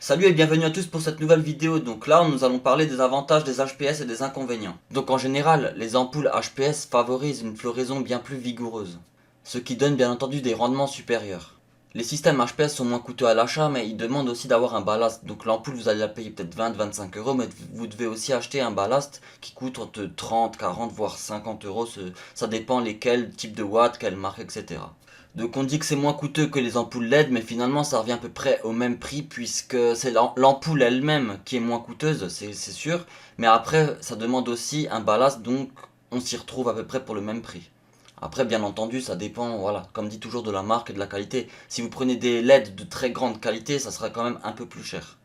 Salut et bienvenue à tous pour cette nouvelle vidéo. Donc là, nous allons parler des avantages des HPS et des inconvénients. Donc en général, les ampoules HPS favorisent une floraison bien plus vigoureuse, ce qui donne bien entendu des rendements supérieurs. Les systèmes HPS sont moins coûteux à l'achat, mais ils demandent aussi d'avoir un ballast. Donc l'ampoule, vous allez la payer peut-être 20-25 euros, mais vous devez aussi acheter un ballast qui coûte entre 30, 40, voire 50 euros. Ça dépend lesquels, type de watts, quelle marque, etc. Donc on dit que c'est moins coûteux que les ampoules LED, mais finalement ça revient à peu près au même prix, puisque c'est l'ampoule elle-même qui est moins coûteuse, c'est sûr. Mais après, ça demande aussi un ballast, donc on s'y retrouve à peu près pour le même prix. Après, bien entendu, ça dépend, voilà, comme dit toujours, de la marque et de la qualité. Si vous prenez des LED de très grande qualité, ça sera quand même un peu plus cher.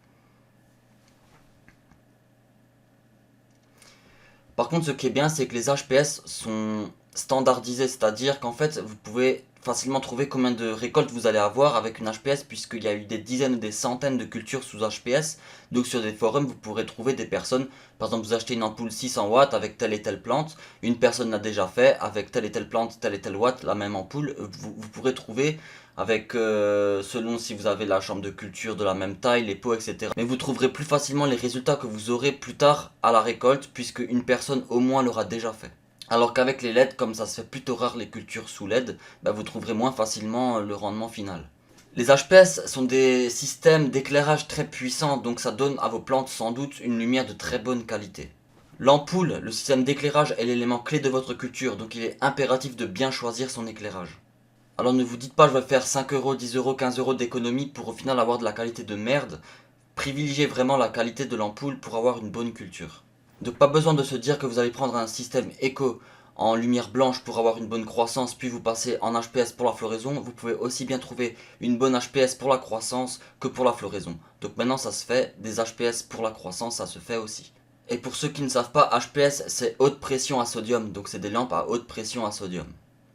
Par contre, ce qui est bien, c'est que les HPS sont standardisés, c'est-à-dire qu'en fait, vous pouvez facilement trouver combien de récoltes vous allez avoir avec une HPS, puisqu'il y a eu des dizaines ou des centaines de cultures sous HPS. Donc sur des forums, vous pourrez trouver des personnes, par exemple, vous achetez une ampoule 600 watts avec telle et telle plante, une personne l'a déjà fait, avec telle et telle plante, tel et tel watt, la même ampoule, vous pourrez trouver avec selon si vous avez la chambre de culture de la même taille, les pots, etc. Mais vous trouverez plus facilement les résultats que vous aurez plus tard à la récolte, puisque une personne au moins l'aura déjà fait. Alors qu'avec les LED, comme ça se fait plutôt rare les cultures sous LED, bah vous trouverez moins facilement le rendement final. Les HPS sont des systèmes d'éclairage très puissants, donc ça donne à vos plantes sans doute une lumière de très bonne qualité. L'ampoule, le système d'éclairage, est l'élément clé de votre culture, donc il est impératif de bien choisir son éclairage. Alors ne vous dites pas je vais faire 5 euros, 10 euros, 15 euros d'économie pour au final avoir de la qualité de merde. Privilégiez vraiment la qualité de l'ampoule pour avoir une bonne culture. Donc pas besoin de se dire que vous allez prendre un système éco en lumière blanche pour avoir une bonne croissance, puis vous passez en HPS pour la floraison. Vous pouvez aussi bien trouver une bonne HPS pour la croissance que pour la floraison. Donc maintenant ça se fait, des HPS pour la croissance ça se fait aussi. Et pour ceux qui ne savent pas, HPS c'est haute pression à sodium, donc c'est des lampes à haute pression à sodium.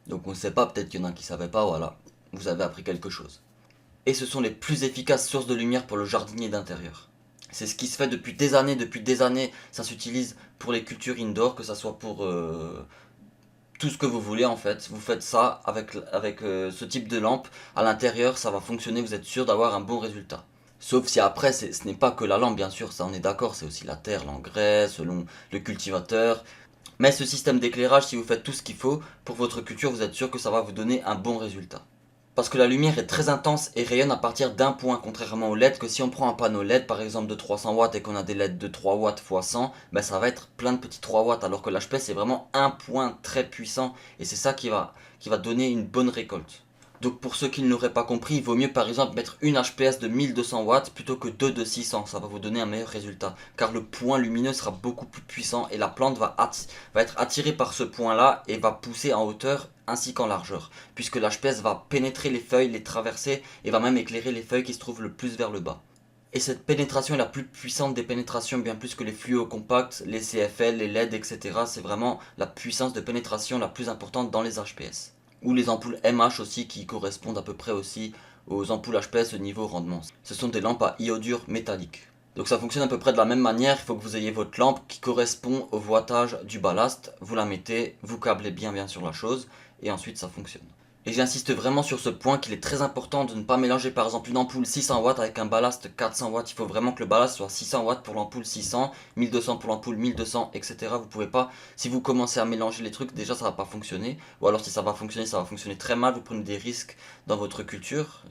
Donc on ne sait pas, peut-être qu'il y en a qui ne savaient pas, voilà, vous avez appris quelque chose. Et ce sont les plus efficaces sources de lumière pour le jardinier d'intérieur. C'est ce qui se fait depuis des années, ça s'utilise pour les cultures indoor, que ça soit pour tout ce que vous voulez en fait. Vous faites ça avec ce type de lampe, à l'intérieur ça va fonctionner, vous êtes sûr d'avoir un bon résultat. Sauf si après, ce n'est pas que la lampe, bien sûr, ça on est d'accord, c'est aussi la terre, l'engrais, selon le cultivateur. Mais ce système d'éclairage, si vous faites tout ce qu'il faut pour votre culture, vous êtes sûr que ça va vous donner un bon résultat. Parce que la lumière est très intense et rayonne à partir d'un point, contrairement au LED, que si on prend un panneau LED par exemple de 300 watts et qu'on a des LED de 3 watts x 100, ben ça va être plein de petits 3 watts, alors que l'HP c'est vraiment un point très puissant et c'est ça qui va donner une bonne récolte. Donc pour ceux qui ne l'auraient pas compris, il vaut mieux par exemple mettre une HPS de 1200 watts plutôt que deux de 600, ça va vous donner un meilleur résultat. Car le point lumineux sera beaucoup plus puissant et la plante va être attirée par ce point là et va pousser en hauteur ainsi qu'en largeur. Puisque l'HPS va pénétrer les feuilles, les traverser et va même éclairer les feuilles qui se trouvent le plus vers le bas. Et cette pénétration est la plus puissante des pénétrations, bien plus que les fluos compacts, les CFL, les LED, etc. C'est vraiment la puissance de pénétration la plus importante dans les HPS. Ou les ampoules MH aussi qui correspondent à peu près aussi aux ampoules HPS au niveau rendement. Ce sont des lampes à iodure métallique. Donc ça fonctionne à peu près de la même manière, il faut que vous ayez votre lampe qui correspond au wattage du ballast, vous la mettez, vous câblez bien sur la chose, et ensuite ça fonctionne. Et j'insiste vraiment sur ce point qu'il est très important de ne pas mélanger par exemple une ampoule 600 watts avec un ballast 400 watts. Il faut vraiment que le ballast soit 600 watts pour l'ampoule 600, 1200 pour l'ampoule 1200, etc. Vous pouvez pas, si vous commencez à mélanger les trucs, déjà ça va pas fonctionner. Ou alors si ça va fonctionner très mal, vous prenez des risques dans votre culture.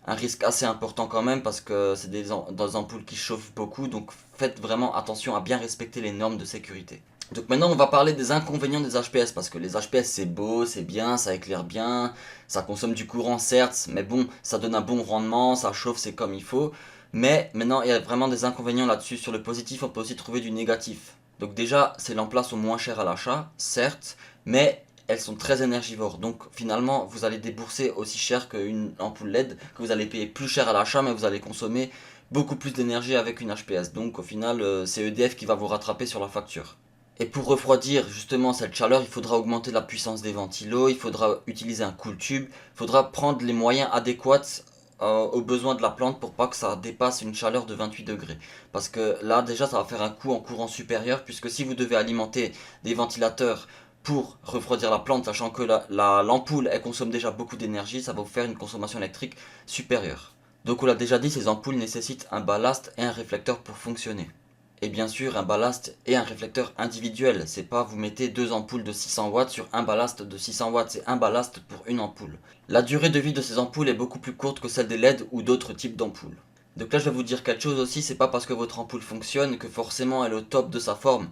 Un risque assez important quand même parce que c'est des ampoules qui chauffent beaucoup. Donc faites vraiment attention à bien respecter les normes de sécurité. Donc maintenant on va parler des inconvénients des HPS, parce que les HPS c'est beau, c'est bien, ça éclaire bien, ça consomme du courant certes, mais bon, ça donne un bon rendement, ça chauffe, c'est comme il faut. Mais maintenant il y a vraiment des inconvénients là-dessus. Sur le positif on peut aussi trouver du négatif. Donc déjà ces lampes-là sont moins chères à l'achat, certes, mais elles sont très énergivores. Donc finalement vous allez débourser aussi cher qu'une ampoule LED, que vous allez payer plus cher à l'achat, mais vous allez consommer beaucoup plus d'énergie avec une HPS. Donc au final c'est EDF qui va vous rattraper sur la facture. Et pour refroidir justement cette chaleur, il faudra augmenter la puissance des ventilos, il faudra utiliser un cool tube, il faudra prendre les moyens adéquats aux besoins de la plante pour pas que ça dépasse une chaleur de 28 degrés. Parce que là déjà ça va faire un coût en courant supérieur, puisque si vous devez alimenter des ventilateurs pour refroidir la plante, sachant que l'ampoule elle consomme déjà beaucoup d'énergie, ça va vous faire une consommation électrique supérieure. Donc on l'a déjà dit, ces ampoules nécessitent un ballast et un réflecteur pour fonctionner. Et bien sûr, un ballast et un réflecteur individuel. C'est pas vous mettez deux ampoules de 600 watts sur un ballast de 600 watts, c'est un ballast pour une ampoule. La durée de vie de ces ampoules est beaucoup plus courte que celle des LED ou d'autres types d'ampoules. Donc là je vais vous dire quelque chose aussi, c'est pas parce que votre ampoule fonctionne que forcément elle est au top de sa forme.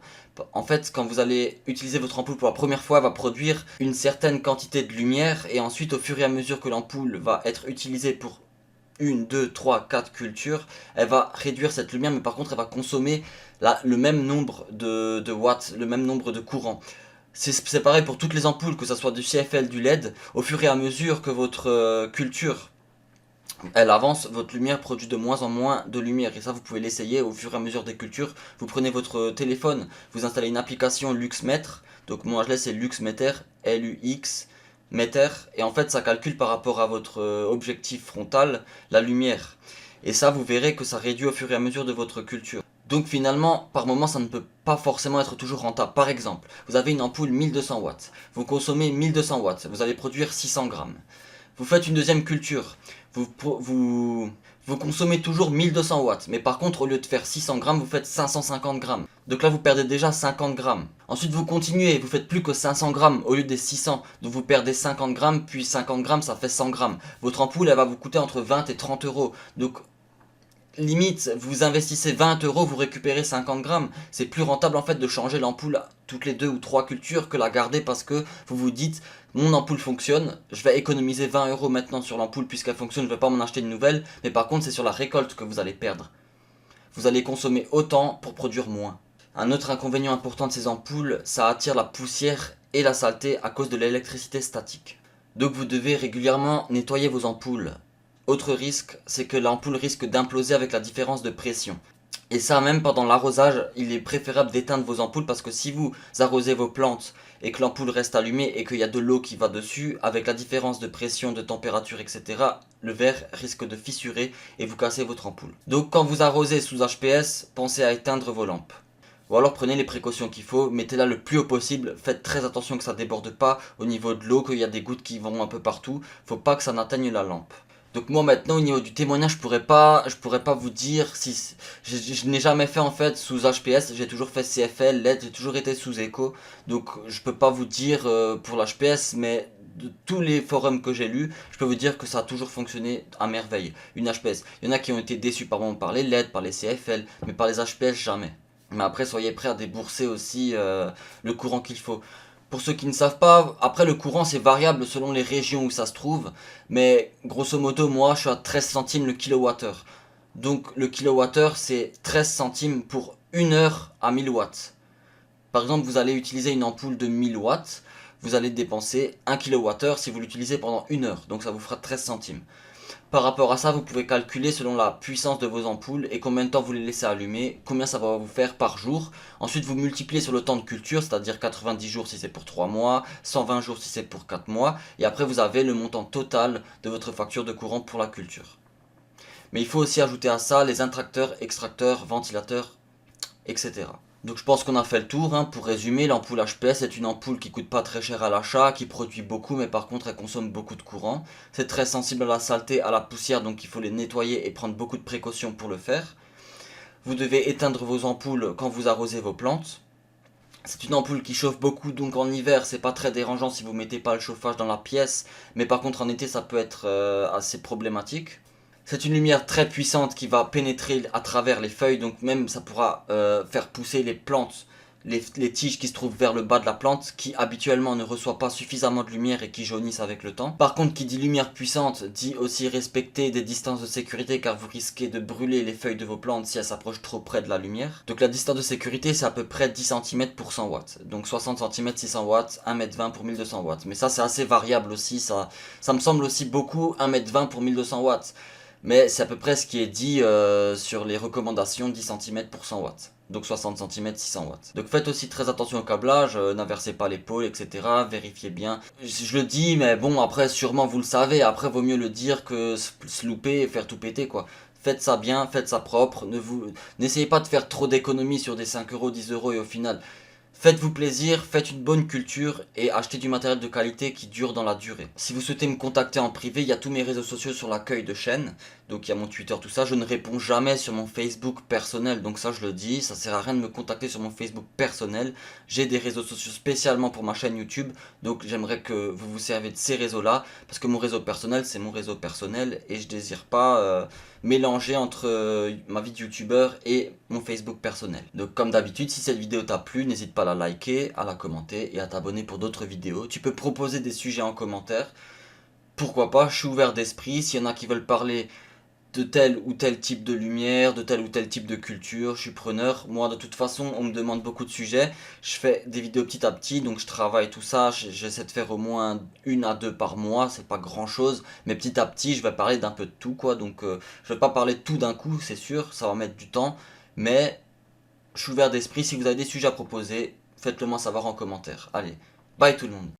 En fait, quand vous allez utiliser votre ampoule pour la première fois, elle va produire une certaine quantité de lumière et ensuite au fur et à mesure que l'ampoule va être utilisée pour une, deux, trois, quatre cultures, elle va réduire cette lumière, mais par contre elle va consommer le même nombre de watts, le même nombre de courant. C'est pareil pour toutes les ampoules, que ce soit du CFL, du LED, au fur et à mesure que votre culture elle avance, votre lumière produit de moins en moins de lumière. Et ça, vous pouvez l'essayer au fur et à mesure des cultures. Vous prenez votre téléphone, vous installez une application LuxMeter. Donc moi je laisse c'est LuxMeter, L-U-X, Meter. Et en fait, ça calcule par rapport à votre objectif frontal la lumière. Et ça, vous verrez que ça réduit au fur et à mesure de votre culture. Donc finalement, par moment, ça ne peut pas forcément être toujours rentable. Par exemple, vous avez une ampoule 1200 watts. Vous consommez 1200 watts. Vous allez produire 600 grammes. Vous faites une deuxième culture. Vous consommez toujours 1200 watts. Mais par contre, au lieu de faire 600 grammes, vous faites 550 grammes. Donc là, vous perdez déjà 50 grammes. Ensuite, vous continuez. Vous faites plus que 500 grammes au lieu des 600. Donc vous perdez 50 grammes. Puis 50 grammes, ça fait 100 grammes. Votre ampoule, elle va vous coûter entre 20 et 30 euros. Donc limite, vous investissez 20 euros, vous récupérez 50 grammes. C'est plus rentable en fait de changer l'ampoule toutes les 2 ou 3 cultures que la garder parce que vous vous dites mon ampoule fonctionne, je vais économiser 20 euros maintenant sur l'ampoule puisqu'elle fonctionne, je ne vais pas m'en acheter une nouvelle. Mais par contre, c'est sur la récolte que vous allez perdre. Vous allez consommer autant pour produire moins. Un autre inconvénient important de ces ampoules, ça attire la poussière et la saleté à cause de l'électricité statique. Donc vous devez régulièrement nettoyer vos ampoules. Autre risque, c'est que l'ampoule risque d'imploser avec la différence de pression. Et ça, même pendant l'arrosage, il est préférable d'éteindre vos ampoules parce que si vous arrosez vos plantes et que l'ampoule reste allumée et qu'il y a de l'eau qui va dessus, avec la différence de pression, de température, etc., le verre risque de fissurer et vous casser votre ampoule. Donc quand vous arrosez sous HPS, pensez à éteindre vos lampes. Ou alors prenez les précautions qu'il faut, mettez-la le plus haut possible, faites très attention que ça déborde pas au niveau de l'eau, qu'il y a des gouttes qui vont un peu partout, faut pas que ça n'atteigne la lampe. Donc moi maintenant au niveau du témoignage je pourrais pas vous dire si je n'ai jamais fait en fait sous HPS, j'ai toujours fait CFL, LED, j'ai toujours été sous Echo, donc je peux pas vous dire pour l'HPS, mais de tous les forums que j'ai lus, je peux vous dire que ça a toujours fonctionné à merveille, une HPS. Il y en a qui ont été déçus par moment par les LED, par les CFL, mais par les HPS jamais. Mais après soyez prêts à débourser aussi le courant qu'il faut. Pour ceux qui ne savent pas, après le courant c'est variable selon les régions où ça se trouve, mais grosso modo moi je suis à 13 centimes le kilowattheure. Donc le kilowattheure c'est 13 centimes pour 1 heure à 1000 watts. Par exemple vous allez utiliser une ampoule de 1000 watts, vous allez dépenser 1 kilowattheure si vous l'utilisez pendant 1 heure, donc ça vous fera 13 centimes. Par rapport à ça, vous pouvez calculer selon la puissance de vos ampoules et combien de temps vous les laissez allumer, combien ça va vous faire par jour. Ensuite, vous multipliez sur le temps de culture, c'est-à-dire 90 jours si c'est pour 3 mois, 120 jours si c'est pour 4 mois, et après vous avez le montant total de votre facture de courant pour la culture. Mais il faut aussi ajouter à ça les intracteurs, extracteurs, ventilateurs, etc. Donc je pense qu'on a fait le tour, hein. Pour résumer, l'ampoule HPS est une ampoule qui coûte pas très cher à l'achat, qui produit beaucoup mais par contre elle consomme beaucoup de courant. C'est très sensible à la saleté, à la poussière, donc il faut les nettoyer et prendre beaucoup de précautions pour le faire. Vous devez éteindre vos ampoules quand vous arrosez vos plantes. C'est une ampoule qui chauffe beaucoup, donc en hiver c'est pas très dérangeant si vous mettez pas le chauffage dans la pièce, mais par contre en été ça peut être assez problématique. C'est une lumière très puissante qui va pénétrer à travers les feuilles, donc même ça pourra faire pousser les plantes, les tiges qui se trouvent vers le bas de la plante, qui habituellement ne reçoivent pas suffisamment de lumière et qui jaunissent avec le temps. Par contre, qui dit lumière puissante, dit aussi respecter des distances de sécurité, car vous risquez de brûler les feuilles de vos plantes si elles s'approchent trop près de la lumière. Donc la distance de sécurité, c'est à peu près 10 cm pour 100 watts. Donc 60 cm 600 watts, 1m20 pour 1200 watts. Mais ça c'est assez variable aussi, ça me semble aussi beaucoup 1m20 pour 1200 watts. Mais c'est à peu près ce qui est dit sur les recommandations 10 cm pour 100 watts. Donc 60 cm 600 watts. Donc faites aussi très attention au câblage, n'inversez pas l'épaule, etc. Vérifiez bien. Je le dis, mais bon, après sûrement vous le savez, après vaut mieux le dire que se louper et faire tout péter quoi. Faites ça bien, faites ça propre, n'essayez pas de faire trop d'économies sur des 5 euros, 10 euros et au final, Faites-vous plaisir, faites une bonne culture et achetez du matériel de qualité qui dure dans la durée. Si vous souhaitez me contacter en privé, il y a tous mes réseaux sociaux sur l'accueil de chaîne. Donc il y a mon Twitter, tout ça. Je ne réponds jamais sur mon Facebook personnel. Donc ça je le dis, ça sert à rien de me contacter sur mon Facebook personnel. J'ai des réseaux sociaux spécialement pour ma chaîne YouTube. Donc j'aimerais que vous vous servez de ces réseaux-là. Parce que mon réseau personnel, c'est mon réseau personnel. Et je désire pas mélanger entre ma vie de youtubeur et mon Facebook personnel. Donc comme d'habitude, si cette vidéo t'a plu, n'hésite pas à la liker, à la commenter et à t'abonner pour d'autres vidéos. Tu peux proposer des sujets en commentaire. Pourquoi pas, je suis ouvert d'esprit. S'il y en a qui veulent parler de tel ou tel type de lumière, de tel ou tel type de culture, je suis preneur. Moi, de toute façon, on me demande beaucoup de sujets. Je fais des vidéos petit à petit, donc je travaille tout ça. J'essaie de faire au moins 1 à 2 par mois, c'est pas grand chose. Mais petit à petit, je vais parler d'un peu de tout, quoi. Donc, je vais pas parler de tout d'un coup, c'est sûr, ça va mettre du temps. Mais je suis ouvert d'esprit. Si vous avez des sujets à proposer, faites-le moi savoir en commentaire. Allez, bye tout le monde.